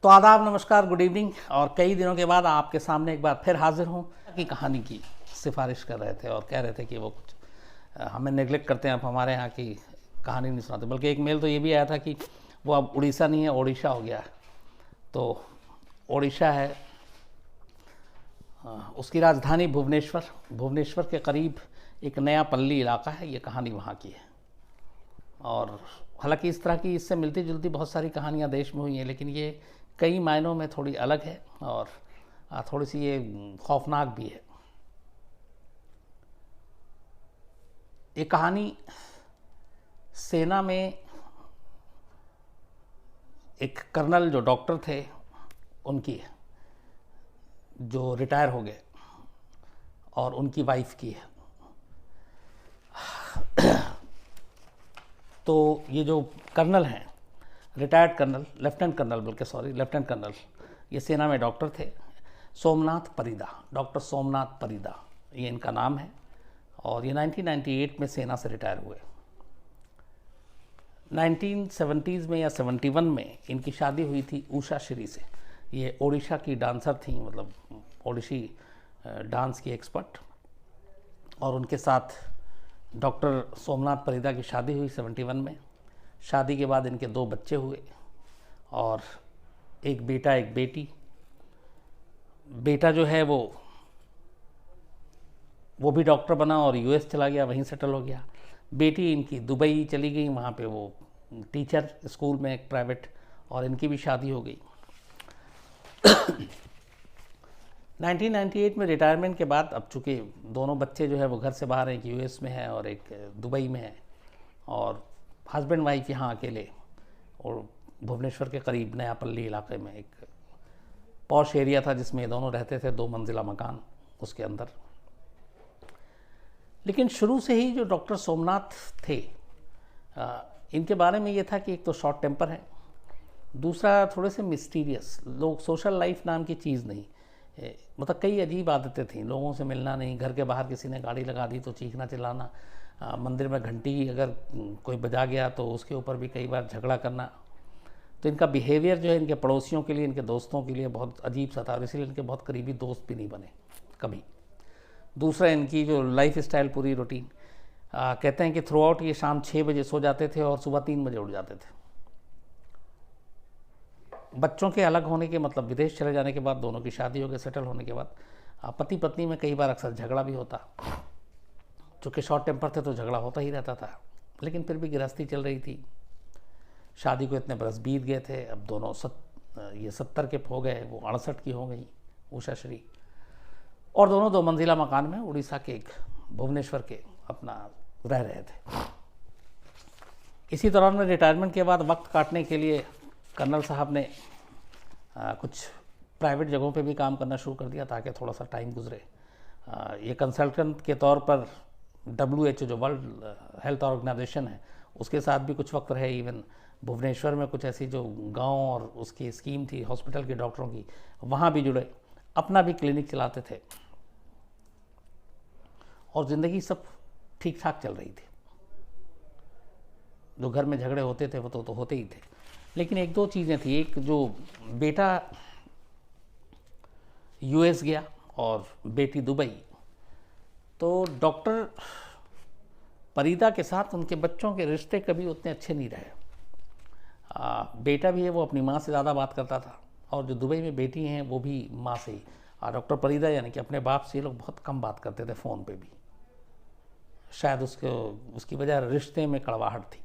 तो आदाब, नमस्कार, गुड इवनिंग। और कई दिनों के बाद आपके सामने एक बार फिर हाजिर हूँ की कहानी की सिफारिश कर रहे थे और कह रहे थे कि वो कुछ हमें नेगलेक्ट करते हैं, आप हमारे यहाँ की कहानी नहीं सुनाते। बल्कि एक मेल तो ये भी आया था कि वो अब उड़ीसा नहीं है, ओडिशा हो गया है। तो ओडिशा है, उसकी राजधानी भुवनेश्वर, भुवनेश्वर के करीब एक नया पल्ली इलाका है। ये कहानी वहाँ की है। और हालांकि इस तरह की इससे मिलती जुलती बहुत सारी कहानियाँ देश में हुई हैं, लेकिन ये कई मायनों में थोड़ी अलग है और थोड़ी सी ये खौफनाक भी है। ये कहानी सेना में एक कर्नल जो डॉक्टर थे उनकी है, जो रिटायर हो गए, और उनकी वाइफ की है। तो ये जो कर्नल हैं, रिटायर्ड कर्नल, लेफ्टिनेंट कर्नल बल्कि सॉरी लेफ्टिनेंट कर्नल, ये सेना में डॉक्टर थे। सोमनाथ परिदा, डॉक्टर सोमनाथ परिदा ये इनका नाम है। और ये 1998 में सेना से रिटायर हुए। 1970s में या 71 में इनकी शादी हुई थी उषा श्री से। ये ओडिशा की डांसर थी, मतलब ओडिशी डांस की एक्सपर्ट। और उनके साथ डॉक्टर सोमनाथ परिदा की शादी हुई 71 में। शादी के बाद इनके 2 बच्चे हुए और एक बेटा एक बेटी। बेटा जो है वो भी डॉक्टर बना और यूएस चला गया, वहीं सेटल हो गया। बेटी इनकी दुबई चली गई, वहाँ पे वो टीचर स्कूल में एक प्राइवेट, और इनकी भी शादी हो गई। 1998 में रिटायरमेंट के बाद, अब चूँकि दोनों बच्चे जो है वो घर से बाहर हैं, एक यूएस में है और एक दुबई में है, और हस्बैंड वाइफ यहाँ अकेले, और भुवनेश्वर के करीब नयापल्ली इलाके में एक पॉश एरिया था जिसमें दोनों रहते थे, 2 मंजिला मकान उसके अंदर। लेकिन शुरू से ही जो डॉक्टर सोमनाथ थे, इनके बारे में ये था कि एक तो शॉर्ट टेम्पर है, दूसरा थोड़े से मिस्टीरियस लोग, सोशल लाइफ नाम की चीज़ नहीं, मतलब कई अजीब आदतें थीं। लोगों से मिलना नहीं, घर के बाहर किसी ने गाड़ी लगा दी तो चीखना चिल्लाना, मंदिर में घंटी अगर कोई बजा गया तो उसके ऊपर भी कई बार झगड़ा करना। तो इनका बिहेवियर जो है इनके पड़ोसियों के लिए, इनके दोस्तों के लिए बहुत अजीब सा था, और इसीलिए इनके बहुत करीबी दोस्त भी नहीं बने कभी। दूसरा, इनकी जो लाइफ स्टाइल पूरी रूटीन, कहते हैं कि थ्रू आउट ये शाम 6 बजे सो जाते थे और सुबह 3 बजे उठ जाते थे। बच्चों के अलग होने के, मतलब विदेश चले जाने के बाद, दोनों की शादी हो गई, सेटल होने के बाद पति पत्नी में कई बार अक्सर झगड़ा भी होता। चूँकि शॉर्ट टेम्पर थे तो झगड़ा होता ही रहता था, लेकिन फिर भी गृहस्थी चल रही थी। शादी को इतने बरस बीत गए थे, अब दोनों ये 70 के हो गए, वो 68 की हो गई उषा श्री, और दोनों 2 मंजिला मकान में उड़ीसा के एक भुवनेश्वर के अपना रह रहे थे। इसी दौरान में रिटायरमेंट के बाद वक्त काटने के लिए कर्नल साहब ने कुछ प्राइवेट जगहों पे भी काम करना शुरू कर दिया ताकि थोड़ा सा टाइम गुजरे। ये कंसल्टेंट के तौर पर WHO जो वर्ल्ड हेल्थ ऑर्गेनाइजेशन है उसके साथ भी कुछ वक्त रहे। इवन भुवनेश्वर में कुछ ऐसी जो गांव और उसकी स्कीम थी हॉस्पिटल के डॉक्टरों की, वहाँ भी जुड़े, अपना भी क्लिनिक चलाते थे, और ज़िंदगी सब ठीक ठाक चल रही थी। जो घर में झगड़े होते थे वो तो होते ही थे, लेकिन 1-2 चीज़ें थी। एक, जो बेटा यूएस गया और बेटी दुबई, तो डॉक्टर परिदा के साथ उनके बच्चों के रिश्ते कभी उतने अच्छे नहीं रहे। बेटा भी है वो अपनी माँ से ज़्यादा बात करता था, और जो दुबई में बेटी हैं वो भी माँ से ही। डॉक्टर परिदा यानी कि अपने बाप से ये लोग बहुत कम बात करते थे फ़ोन पे भी। शायद उसकी वजह रिश्ते में कड़वाहट थी।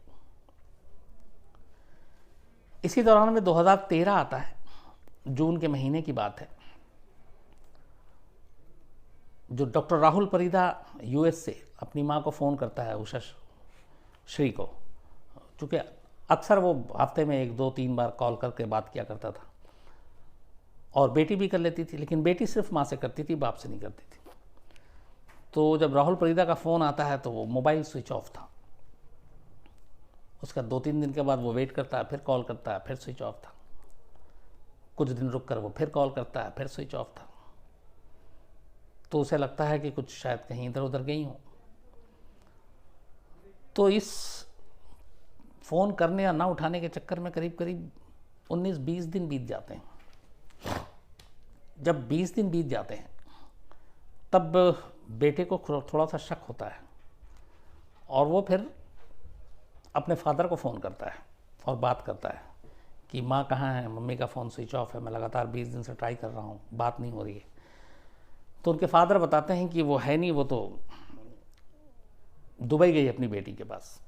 इसी दौरान में 2013 आता है, जून के महीने की बात है। जो डॉक्टर राहुल परिदा यूएस से अपनी माँ को फ़ोन करता है, उषा श्री को, चूँकि अक्सर वो हफ्ते में 1-2-3 बार कॉल करके बात किया करता था, और बेटी भी कर लेती थी, लेकिन बेटी सिर्फ माँ से करती थी, बाप से नहीं करती थी। तो जब राहुल परिदा का फ़ोन आता है तो वो मोबाइल स्विच ऑफ था। उसका 2-3 दिन के बाद वो वेट करता है, फिर कॉल करता है, फिर स्विच ऑफ था। कुछ दिन रुक कर वो फिर कॉल करता है, फिर स्विच ऑफ था। तो उसे लगता है कि कुछ शायद कहीं इधर उधर गई हो। तो इस फ़ोन करने या ना उठाने के चक्कर में करीब करीब 19-20 दिन बीत जाते हैं। जब 20 दिन बीत जाते हैं तब बेटे को थोड़ा सा शक होता है और वो फिर अपने फादर को फ़ोन करता है और बात करता है कि माँ कहाँ है, मम्मी का फ़ोन स्विच ऑफ है, मैं लगातार 20 दिन से ट्राई कर रहा हूँ, बात नहीं हो रही है। तो उनके फादर बताते हैं कि वो है नहीं, वो तो दुबई गई अपनी बेटी के पास।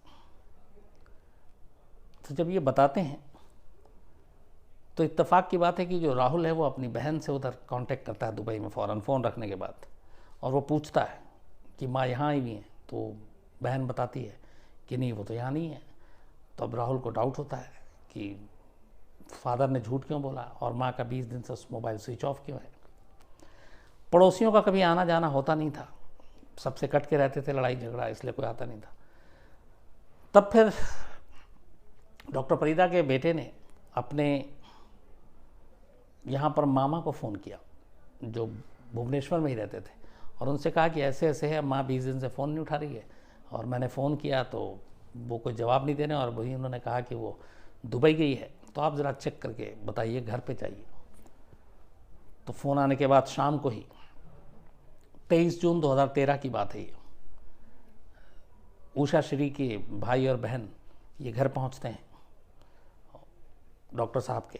तो जब ये बताते हैं तो इत्तेफाक की बात है कि जो राहुल है वो अपनी बहन से उधर कांटेक्ट करता है दुबई में फ़ौरन फ़ोन रखने के बाद, और वो पूछता है कि माँ यहाँ आई हुई हैं। तो बहन बताती है कि नहीं, वो तो यहाँ नहीं है। तो अब राहुल को डाउट होता है कि फादर ने झूठ क्यों बोला और माँ का 20 दिन से मोबाइल स्विच ऑफ क्यों है। पड़ोसियों का कभी आना जाना होता नहीं था, सबसे कट के रहते थे, लड़ाई झगड़ा, इसलिए कोई आता नहीं था। तब फिर डॉक्टर फरीदा के बेटे ने अपने यहाँ पर मामा को फ़ोन किया जो भुवनेश्वर में ही रहते थे, और उनसे कहा कि ऐसे ऐसे है, माँ 20 दिन से फ़ोन नहीं उठा रही है, और मैंने फ़ोन किया तो वो कोई जवाब नहीं दे रहे, और वही उन्होंने कहा कि वो दुबई गई है, तो आप ज़रा चेक करके बताइए, घर पे चाहिए। तो फ़ोन आने के बाद शाम को ही 23 जून 2013 की बात है, ये उषा श्री के भाई और बहन ये घर पहुंचते हैं डॉक्टर साहब के,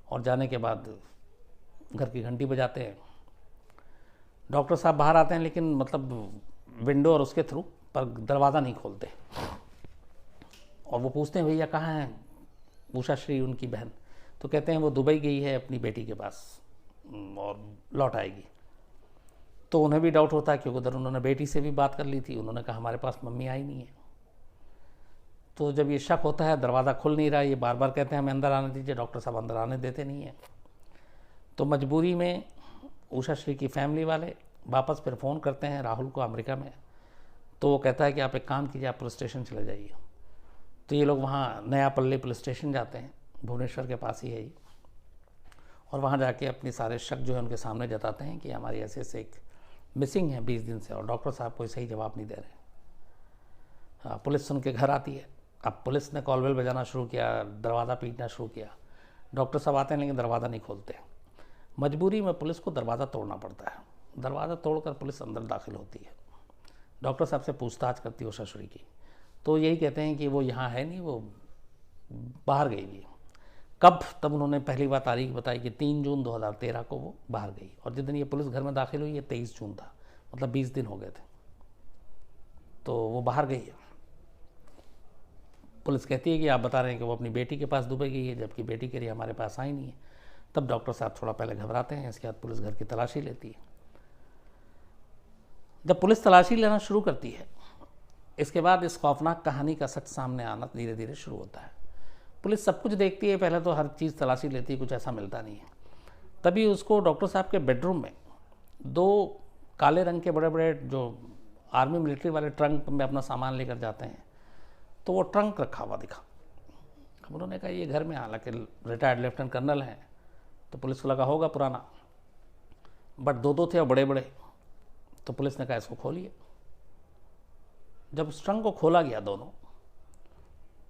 और जाने के बाद घर की घंटी बजाते हैं। डॉक्टर साहब बाहर आते हैं, लेकिन मतलब विंडो और उसके थ्रू, पर दरवाज़ा नहीं खोलते, और वो पूछते हैं भैया कहाँ हैं उषा श्री, उनकी बहन। तो कहते हैं वो दुबई गई है अपनी बेटी के पास और लौट आएगी। तो उन्हें भी डाउट होता है क्योंकि उधर उन्होंने बेटी से भी बात कर ली थी, उन्होंने कहा हमारे पास मम्मी आई नहीं है। तो जब ये शक होता है, दरवाज़ा खुल नहीं रहा, ये बार बार कहते हैं हमें अंदर आने दीजिए, डॉक्टर साहब अंदर आने देते नहीं हैं। तो मजबूरी में उषा श्री की फैमिली वाले वापस फिर फ़ोन करते हैं राहुल को अमेरिका में। तो वो कहता है कि आप एक काम कीजिए, आप पुलिस स्टेशन चले जाइए। तो ये लोग वहाँ नया पल्ली पुलिस स्टेशन जाते हैं, भुवनेश्वर के पास ही है ये, और वहाँ जाके अपनी सारे शक जो है उनके सामने जताते हैं कि हमारी ऐसे ऐसे एक मिसिंग है 20 दिन से, और डॉक्टर साहब कोई सही जवाब नहीं दे रहे। पुलिस उनके घर आती है। अब पुलिस ने कॉल बेल बजाना शुरू किया, दरवाज़ा पीटना शुरू किया। डॉक्टर साहब आते हैं लेकिन दरवाज़ा नहीं खोलते। मजबूरी में पुलिस को दरवाज़ा तोड़ना पड़ता है। दरवाज़ा तोड़कर पुलिस अंदर दाखिल होती है, डॉक्टर साहब से पूछताछ करती है उषा श्री की। तो यही कहते हैं कि वो यहाँ है नहीं, वो बाहर गई हुई है। कब? तब उन्होंने पहली बार तारीख बताई कि 3 जून 2013 को वो बाहर गई, और जिस दिन ये पुलिस घर में दाखिल हुई ये 23 जून था, मतलब 20 दिन हो गए थे। तो वो बाहर गई है। पुलिस कहती है कि आप बता रहे हैं कि वो अपनी बेटी के पास दुबई गई है, जबकि बेटी कह रही है हमारे पास आई नहीं है। तब डॉक्टर साहब थोड़ा पहले घबराते हैं। इसके बाद पुलिस घर की तलाशी लेती है। जब पुलिस तलाशी लेना शुरू करती है, इसके बाद इस खौफनाक कहानी का सच सामने आना धीरे धीरे शुरू होता है। पुलिस सब कुछ देखती है, पहले तो हर चीज़ तलाशी लेती है, कुछ ऐसा मिलता नहीं है। तभी उसको डॉक्टर साहब के बेडरूम में 2 काले रंग के बड़े बड़े जो आर्मी मिलिट्री वाले ट्रंक में अपना सामान लेकर जाते हैं, तो वो ट्रंक रखा हुआ दिखा। अब उन्होंने कहा ये घर में, हालांकि रिटायर्ड लेफ्टिनेंट कर्नल हैं, तो पुलिस को लगा होगा पुराना, बट 2 थे और बड़े बड़े। तो पुलिस ने कहा इसको खोलिए। जब उस ट्रंक को खोला गया दोनों,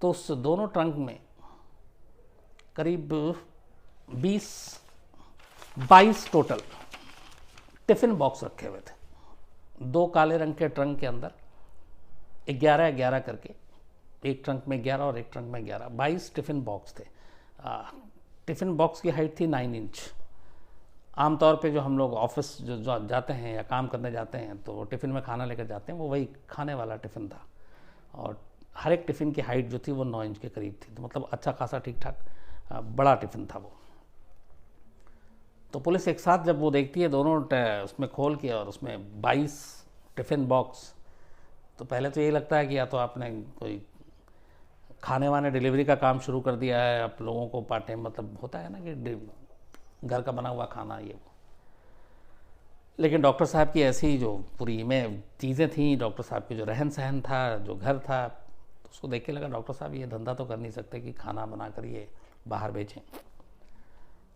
तो उस दोनों ट्रंक में करीब 22 टोटल टिफ़िन बॉक्स रखे हुए थे। 2 काले रंग के ट्रंक के अंदर 11-11 करके, एक ट्रंक में 11 और एक ट्रंक में 11, 22 टिफ़िन बॉक्स थे। टिफ़िन बॉक्स की हाइट थी 9 इंच। आमतौर पे जो हम लोग ऑफिस जो जाते हैं या काम करने जाते हैं तो वो टिफ़िन में खाना लेकर जाते हैं, वो वही खाने वाला टिफ़िन था, और हर एक टिफ़िन की हाइट जो थी वो 9 इंच के करीब थी। तो मतलब अच्छा खासा ठीक ठाक बड़ा टिफ़िन था वो। तो पुलिस एक साथ जब वो देखती है दोनों उसमें खोल के, और उसमें 22 टिफ़िन बॉक्स, तो पहले तो यही लगता है कि या तो आपने कोई खाने वाने डिलीवरी का काम शुरू कर दिया है, आप लोगों को पार्ट टाइम, मतलब होता है ना कि घर का बना हुआ खाना ये वो। लेकिन डॉक्टर साहब की ऐसी जो पूरी में चीज़ें थी, डॉक्टर साहब की जो रहन सहन था, जो घर था, तो उसको देख के लगा डॉक्टर साहब ये धंधा तो कर नहीं सकते कि खाना बना कर ये बाहर बेचें।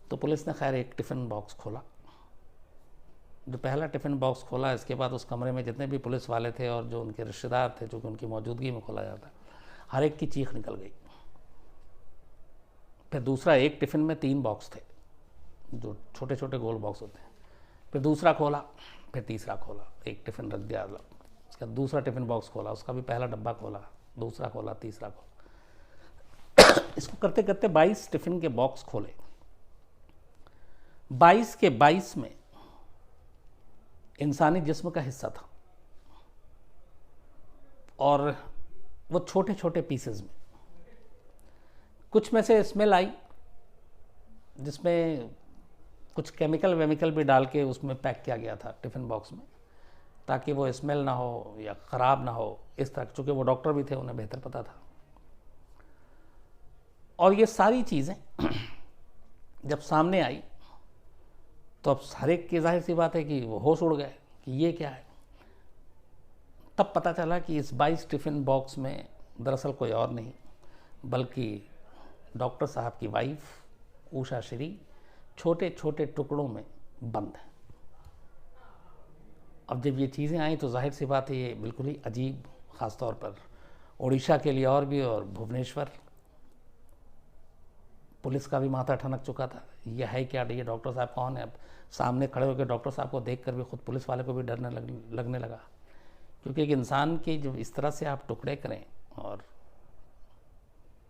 तो पुलिस ने खैर एक टिफ़िन बॉक्स खोला। जो पहला टिफ़िन बॉक्स खोला, इसके बाद उस कमरे में जितने भी पुलिस वाले थे और जो उनके रिश्तेदार थे, जो कि उनकी मौजूदगी में खोला जाता, हर एक की चीख निकल गई। फिर दूसरा, एक टिफ़िन में 3 बॉक्स थे, जो छोटे छोटे गोल बॉक्स होते हैं। फिर दूसरा खोला, फिर तीसरा खोला, एक टिफ़िन रख दिया अलग। उसका दूसरा टिफ़िन बॉक्स खोला, उसका भी पहला डब्बा खोला, दूसरा खोला, तीसरा खोला। इसको करते करते 22 टिफ़िन के बॉक्स खोले। 22 के 22 में इंसानी जिस्म का हिस्सा था, और वो छोटे छोटे पीसेस में। कुछ में से स्मेल आई, जिसमें कुछ केमिकल वेमिकल भी डाल के उसमें पैक किया गया था टिफ़िन बॉक्स में, ताकि वो स्मेल ना हो या ख़राब ना हो, इस तरह। चूँकि वो डॉक्टर भी थे, उन्हें बेहतर पता था। और ये सारी चीज़ें जब सामने आई तो अब हर एक की जाहिर सी बात है कि वो होश उड़ गए कि ये क्या है। तब पता चला कि इस 22 टिफ़िन बॉक्स में दरअसल कोई और नहीं बल्कि डॉक्टर साहब की वाइफ उषा श्री छोटे छोटे टुकड़ों में बंद है। अब जब ये चीज़ें आई तो जाहिर सी बात है ये बिल्कुल ही अजीब, ख़ास तौर पर उड़ीसा के लिए और भी, और भुवनेश्वर पुलिस का भी माथा ठनक चुका था। ये है क्या, ये डॉक्टर साहब कौन है? अब सामने खड़े होकर डॉक्टर साहब को देखकर भी खुद पुलिस वाले को भी डरने लगने लगा, क्योंकि एक इंसान के जब इस तरह से आप टुकड़े करें, और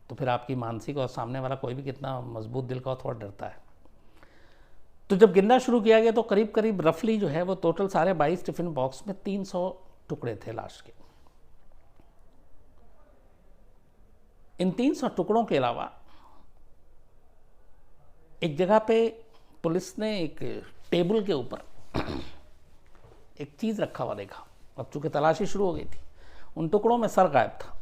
तो फिर आपकी मानसिक, और सामने वाला कोई भी कितना मजबूत दिल का थोड़ा डरता है। तो जब गिनना शुरू किया गया तो करीब करीब रफली जो है वो टोटल सारे 22 टिफ़िन बॉक्स में 300 टुकड़े थे लाश के। इन 300 टुकड़ों के अलावा एक जगह पे पुलिस ने एक टेबल के ऊपर एक चीज़ रखा हुआ देखा। अब चूंकि तलाशी शुरू हो गई थी, उन टुकड़ों में सर गायब था।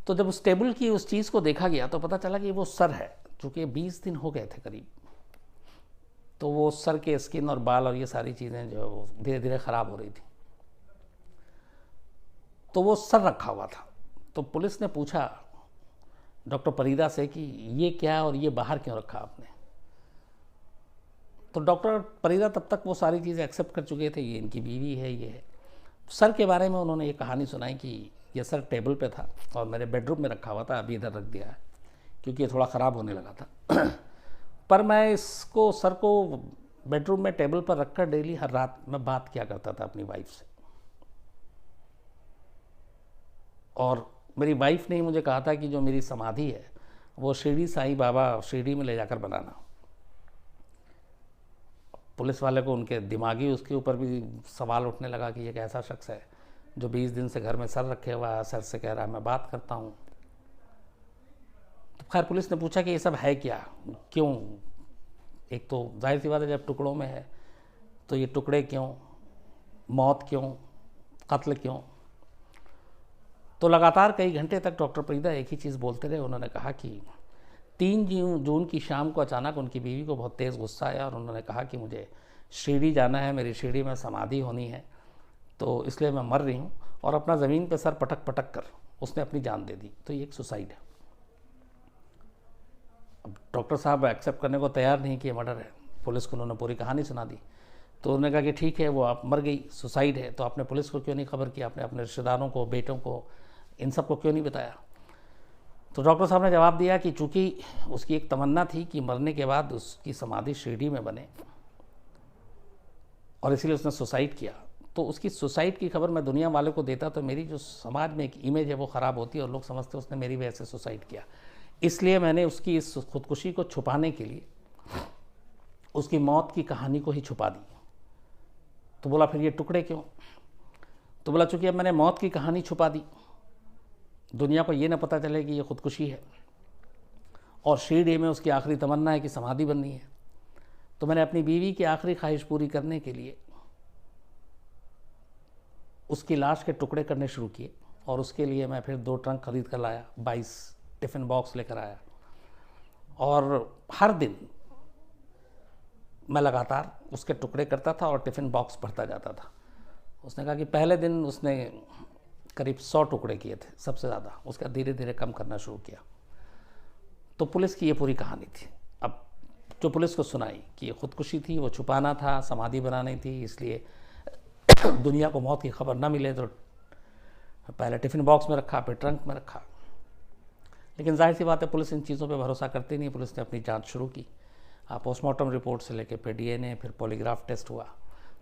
तो जब उस टेबल की उस चीज़ को देखा गया तो पता चला कि वो सर है। चूँकि 20 दिन हो गए थे करीब, तो वो सर के स्किन और बाल और ये सारी चीज़ें जो धीरे धीरे ख़राब हो रही थी, तो वो सर रखा हुआ था। तो पुलिस ने पूछा डॉक्टर परीदा से कि ये क्या है और ये बाहर क्यों रखा आपने? तो डॉक्टर परीदा तब तक वो सारी चीज़ें एक्सेप्ट कर चुके थे, ये इनकी बीवी है, ये है। सर के बारे में उन्होंने ये कहानी सुनाई कि ये सर टेबल पे था और मेरे बेडरूम में रखा हुआ था, अभी इधर रख दिया है क्योंकि ये थोड़ा ख़राब होने लगा था। पर मैं इसको, सर को बेडरूम में टेबल पर रखकर डेली हर रात मैं बात किया करता था अपनी वाइफ से। और मेरी वाइफ ने ही मुझे कहा था कि जो मेरी समाधि है वो शिरडी साईं बाबा शिरडी में ले जाकर बनाना। पुलिस वाले को उनके दिमागी उसके ऊपर भी सवाल उठने लगा कि ये एक ऐसा शख्स है जो 20 दिन से घर में सर रखे हुआ है, सर से कह रहा है मैं बात करता हूँ। तो खैर पुलिस ने पूछा कि ये सब है क्या, क्यों? एक तो जाहिर सी बात है जब टुकड़ों में है तो ये टुकड़े क्यों, मौत क्यों, कत्ल क्यों? तो लगातार कई घंटे तक डॉक्टर परीदा एक ही चीज़ बोलते रहे। उन्होंने कहा कि 3 जून की शाम को अचानक उनकी बीवी को बहुत तेज़ गुस्सा आया और उन्होंने कहा कि मुझे शिरडी जाना है, मेरी शिरडी में समाधि होनी है, तो इसलिए मैं मर रही हूँ। और अपना ज़मीन पे सर पटक पटक कर उसने अपनी जान दे दी। तो ये एक सुसाइड है। अब डॉक्टर साहब एक्सेप्ट करने को तैयार नहीं कि ये मर्डर है। पुलिस को उन्होंने पूरी कहानी सुना दी। तो उन्होंने कहा कि ठीक है, वो आप मर गई, सुसाइड है, तो आपने पुलिस को क्यों नहीं खबर किया, आपने अपने रिश्तेदारों को, बेटों को, इन सब को क्यों नहीं बताया? तो डॉक्टर साहब ने जवाब दिया कि चूँकि उसकी एक तमन्ना थी कि मरने के बाद उसकी समाधि शिरडी में बने और इसीलिए उसने सुसाइड किया। तो उसकी सुसाइड की खबर मैं दुनिया वालों को देता तो मेरी जो समाज में एक इमेज है वो ख़राब होती है और लोग समझते उसने मेरी वजह से सुसाइड किया। इसलिए मैंने उसकी इस खुदकुशी को छुपाने के लिए उसकी मौत की कहानी को ही छुपा दी। तो बोला फिर ये टुकड़े क्यों? तो बोला चूँकि अब मैंने मौत की कहानी छुपा दी, दुनिया को ये ना पता चले कि ये खुदकुशी है, और शिरडी में उसकी आखिरी तमन्ना है कि समाधि बननी है, तो मैंने अपनी बीवी की आखिरी ख्वाहिश पूरी करने के लिए उसकी लाश के टुकड़े करने शुरू किए। और उसके लिए मैं फिर 2 ट्रंक खरीद कर लाया, 22 टिफ़िन बॉक्स लेकर आया, और हर दिन मैं लगातार उसके टुकड़े करता था और टिफ़िन बॉक्स भरता जाता था। उसने कहा कि पहले दिन उसने करीब 100 टुकड़े किए थे, सबसे ज़्यादा। उसका धीरे धीरे कम करना शुरू किया। तो पुलिस की ये पूरी कहानी थी। अब जो पुलिस को सुनाई कि ये खुदकुशी थी, वो छुपाना था, समाधि बनानी थी, इसलिए दुनिया को मौत की खबर ना मिले तो पहले टिफ़िन बॉक्स में रखा, फिर ट्रंक में रखा। लेकिन जाहिर सी बात है पुलिस इन चीज़ों पे भरोसा करती नहीं। पुलिस ने अपनी जांच शुरू की। पोस्टमार्टम रिपोर्ट से लेकर फिर DNA, फिर पॉलीग्राफ टेस्ट हुआ,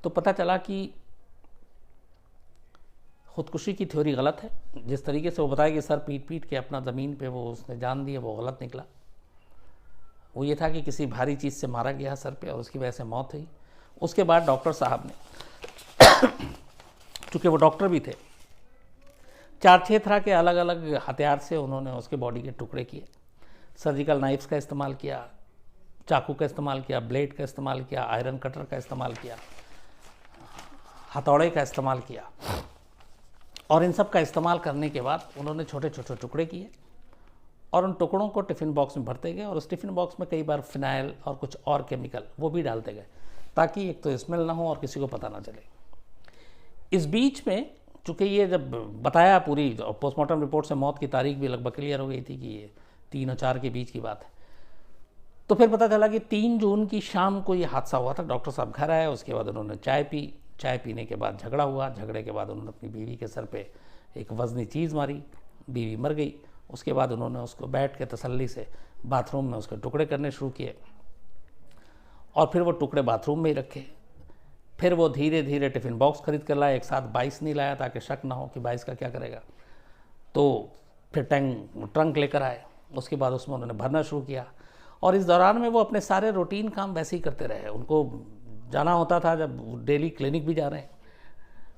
तो पता चला कि खुदकुशी की थ्योरी गलत है। जिस तरीके से वो बताया कि सर पीट पीट के अपना ज़मीन पे वो उसने जान दी है, वो गलत निकला। वो ये था कि किसी भारी चीज़ से मारा गया सर पे और उसकी वजह से मौत हुई। उसके बाद डॉक्टर साहब ने चूँकि वो डॉक्टर भी थे, 4-6 तरह के अलग अलग हथियार से उन्होंने उसके बॉडी के टुकड़े किए। सर्जिकल नाइफ्स का इस्तेमाल किया, चाकू का इस्तेमाल किया, ब्लेड का इस्तेमाल किया, आयरन कटर का इस्तेमाल किया, हथौड़े का इस्तेमाल किया, और इन सब का इस्तेमाल करने के बाद उन्होंने छोटे छोटे टुकड़े किए और उन टुकड़ों को टिफ़िन बॉक्स में भरते गए। और उस टिफ़िन बॉक्स में कई बार फिनाइल और कुछ और केमिकल वो भी डालते गए, ताकि एक तो स्मेल ना हो और किसी को पता ना चले। इस बीच में चूँकि ये जब बताया पूरी पोस्टमार्टम रिपोर्ट से मौत की तारीख भी लगभग क्लियर हो गई थी कि ये 3 और 4 के बीच की बात है, तो फिर पता चला कि 3 जून की शाम को ये हादसा हुआ था। डॉक्टर साहब घर आए, उसके बाद उन्होंने चाय पी, चाय पीने के बाद झगड़ा हुआ, झगड़े के बाद उन्होंने अपनी बीवी के सर पे एक वज़नी चीज़ मारी, बीवी मर गई। उसके बाद उन्होंने उसको बैठ के तसल्ली से बाथरूम में उसके टुकड़े करने शुरू किए और फिर वो टुकड़े बाथरूम में ही रखे। फिर वो धीरे धीरे टिफ़िन बॉक्स खरीद कर लाया, एक साथ 22 नहीं लाया ताकि शक ना हो कि 22 का क्या करेगा। तो फिर ट्रंक लेकर आए, उसके बाद उसमें उन्होंने भरना शुरू किया। और इस दौरान में वो अपने सारे रूटीन काम वैसे ही करते रहे। उनको जाना होता था, जब डेली क्लिनिक भी जा रहे हैं,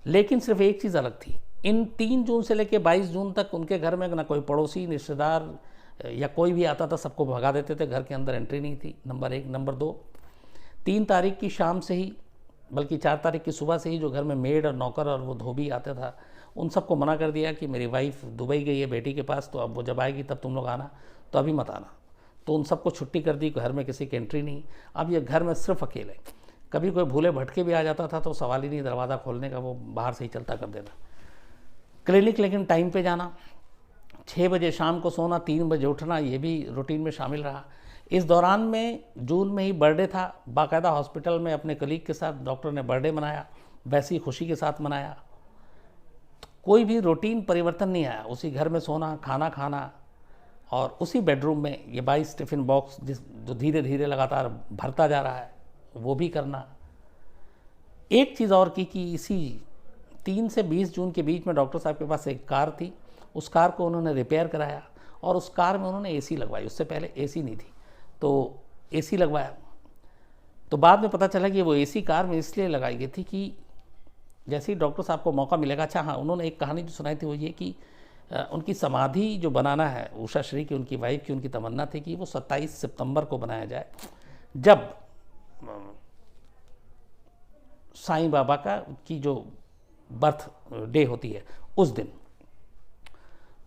लेकिन सिर्फ एक चीज़ अलग थी। इन 3 जून से लेकर 22 जून तक उनके घर में ना कोई पड़ोसी, रिश्तेदार या कोई भी आता था, सबको भगा देते थे, घर के अंदर एंट्री नहीं थी, नंबर 1। नंबर 2, 3 तारीख की शाम से ही, बल्कि 4 तारीख की सुबह से ही जो घर में मेड और नौकर और वो धोबी आता था, उन सबको मना कर दिया कि मेरी वाइफ दुबई गई है बेटी के पास, तो अब वो जब आएगी तब तुम लोग आना, तो अभी मत आना। तो उन सबको छुट्टी कर दी, घर में किसी की एंट्री नहीं। अब ये घर में सिर्फ अकेले। कभी कोई भूले भटके भी आ जाता था तो सवाल ही नहीं दरवाज़ा खोलने का, वो बाहर से ही चलता कर देता। क्लिनिक लेकिन टाइम पे जाना, 6 बजे शाम को सोना, 3 बजे उठना, ये भी रूटीन में शामिल रहा। इस दौरान में जून में ही बर्थडे था, बाकायदा हॉस्पिटल में अपने कलीग के साथ डॉक्टर ने बर्थडे मनाया, वैसी खुशी के साथ मनाया। तो कोई भी रूटीन परिवर्तन नहीं आया। उसी घर में सोना, खाना खाना और उसी बेडरूम में ये 22 टिफ़िन बॉक्स जो धीरे धीरे लगातार भरता जा रहा है, वो भी करना। एक चीज़ और की कि इसी 3 से 20 जून के बीच में डॉक्टर साहब के पास एक कार थी, उस कार को उन्होंने रिपेयर कराया और उस कार में उन्होंने AC लगवाई। उससे पहले AC नहीं थी, तो AC लगवाया। तो बाद में पता चला कि वो AC कार में इसलिए लगाई गई थी कि जैसे ही डॉक्टर साहब को मौका मिलेगा। अच्छा हाँ, उन्होंने एक कहानी जो सुनाई थी वो ये कि उनकी समाधि जो बनाना है, उषा श्री की, उनकी वाइफ की, उनकी तमन्ना थी कि वो 27 सितंबर को बनाया जाए, जब साईं बाबा का की जो बर्थ डे होती है उस दिन।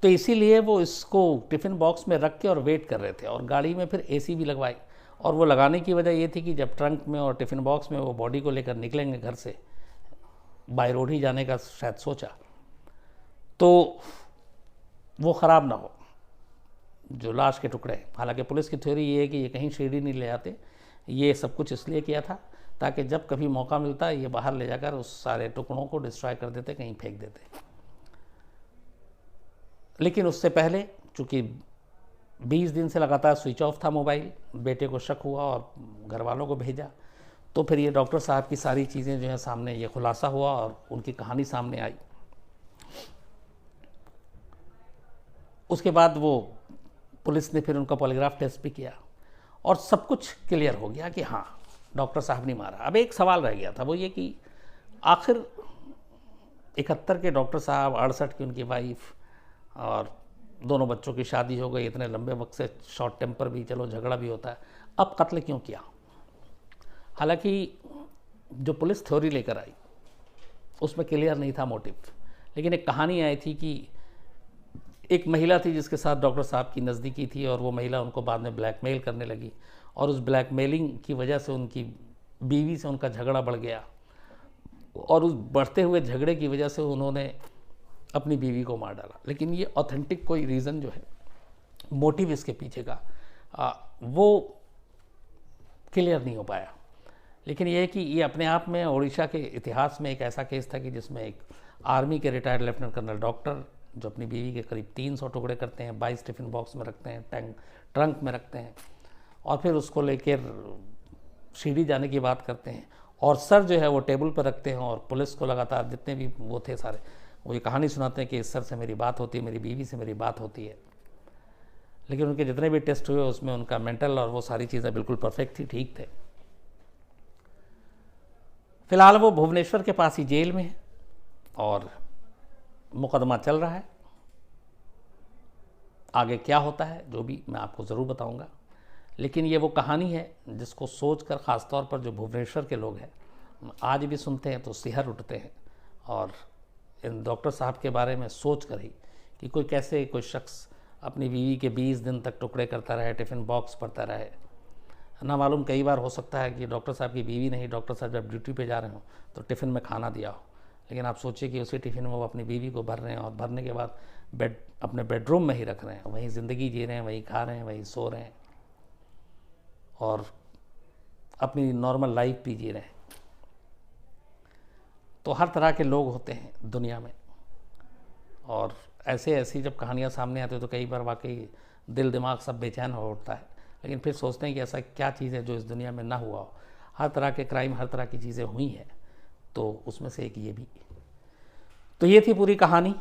तो इसीलिए वो इसको टिफ़िन बॉक्स में रख के और वेट कर रहे थे, और गाड़ी में फिर AC भी लगवाई। और वो लगाने की वजह ये थी कि जब ट्रंक में और टिफ़िन बॉक्स में वो बॉडी को लेकर निकलेंगे घर से, बाय रोड ही जाने का शायद सोचा, तो वो ख़राब ना हो जो लाश के टुकड़े। हालांकि पुलिस की थ्योरी ये है कि ये कहीं शिरडी नहीं ले जाते, ये सब कुछ इसलिए किया था ताकि जब कभी मौका मिलता ये बाहर ले जाकर उस सारे टुकड़ों को डिस्ट्रॉय कर देते, कहीं फेंक देते। लेकिन उससे पहले चूँकि 20 दिन से लगातार स्विच ऑफ था मोबाइल, बेटे को शक हुआ और घर वालों को भेजा, तो फिर ये डॉक्टर साहब की सारी चीज़ें जो है सामने, ये खुलासा हुआ और उनकी कहानी सामने आई। उसके बाद वो पुलिस ने फिर उनका पॉलीग्राफ टेस्ट भी किया और सब कुछ क्लियर हो गया कि हाँ, डॉक्टर साहब ने मारा। अब एक सवाल रह गया था, वो ये कि आखिर 71 के डॉक्टर साहब, 68 की उनकी वाइफ, और दोनों बच्चों की शादी हो गई, इतने लंबे वक्त से शॉर्ट टेम्पर भी, चलो झगड़ा भी होता है, अब कत्ल क्यों किया? हालांकि जो पुलिस थ्योरी लेकर आई उसमें क्लियर नहीं था मोटिव, लेकिन एक कहानी आई थी कि एक महिला थी जिसके साथ डॉक्टर साहब की नज़दीकी थी और वो महिला उनको बाद में ब्लैकमेल करने लगी, और उस ब्लैकमेलिंग की वजह से उनकी बीवी से उनका झगड़ा बढ़ गया, और उस बढ़ते हुए झगड़े की वजह से उन्होंने अपनी बीवी को मार डाला। लेकिन ये ऑथेंटिक कोई रीज़न जो है, मोटिव इसके पीछे का, वो क्लियर नहीं हो पाया। लेकिन ये है कि ये अपने आप में उड़ीसा के इतिहास में एक ऐसा केस था कि जिसमें एक आर्मी के रिटायर्ड लेफ्टिनेंट कर्नल डॉक्टर जो अपनी बीवी के करीब 300 टुकड़े करते हैं, 22 टिफ़िन बॉक्स में रखते हैं, ट्रंक में रखते हैं, और फिर उसको लेकर सीढ़ी जाने की बात करते हैं, और सर जो है वो टेबल पर रखते हैं, और पुलिस को लगातार जितने भी वो थे सारे वो ये कहानी सुनाते हैं कि इस सर से मेरी बात होती है, मेरी बीवी से मेरी बात होती है। लेकिन उनके जितने भी टेस्ट हुए उसमें उनका मेंटल और वो सारी चीज़ें बिल्कुल परफेक्ट थी, ठीक थे। फिलहाल वो भुवनेश्वर के पास ही जेल में है और मुकदमा चल रहा है। आगे क्या होता है जो भी मैं आपको ज़रूर बताऊंगा, लेकिन ये वो कहानी है जिसको सोचकर ख़ासतौर पर जो भुवनेश्वर के लोग हैं आज भी सुनते हैं तो सिहर उठते हैं, और इन डॉक्टर साहब के बारे में सोच कर ही कि कोई कैसे कोई शख्स अपनी बीवी के 20 दिन तक टुकड़े करता रहे, टिफ़िन बॉक्स भरता रहे। ना मालूम कई बार हो सकता है कि डॉक्टर साहब की बीवी नहीं, डॉक्टर साहब जब ड्यूटी पे जा रहे हो तो टिफ़िन में खाना दिया हो, लेकिन आप सोचिए कि उसी टिफ़िन में वो अपनी बीवी को भर रहे हैं, और भरने के बाद अपने बेडरूम में ही रख रहे हैं, वहीं ज़िंदगी जी रहे हैं, वहीं खा रहे हैं, वहीं सो रहे हैं, और अपनी नॉर्मल लाइफ भी जी रहे हैं। तो हर तरह के लोग होते हैं दुनिया में, और ऐसी जब कहानियाँ सामने आती है तो कई बार वाकई दिल दिमाग सब बेचैन हो उठता है। लेकिन फिर सोचते हैं कि ऐसा क्या चीज़ है जो इस दुनिया में ना हुआ हो। हर तरह के क्राइम, हर तरह की चीज़ें हुई हैं, तो उसमें से एक ये भी। तो ये थी पूरी कहानी।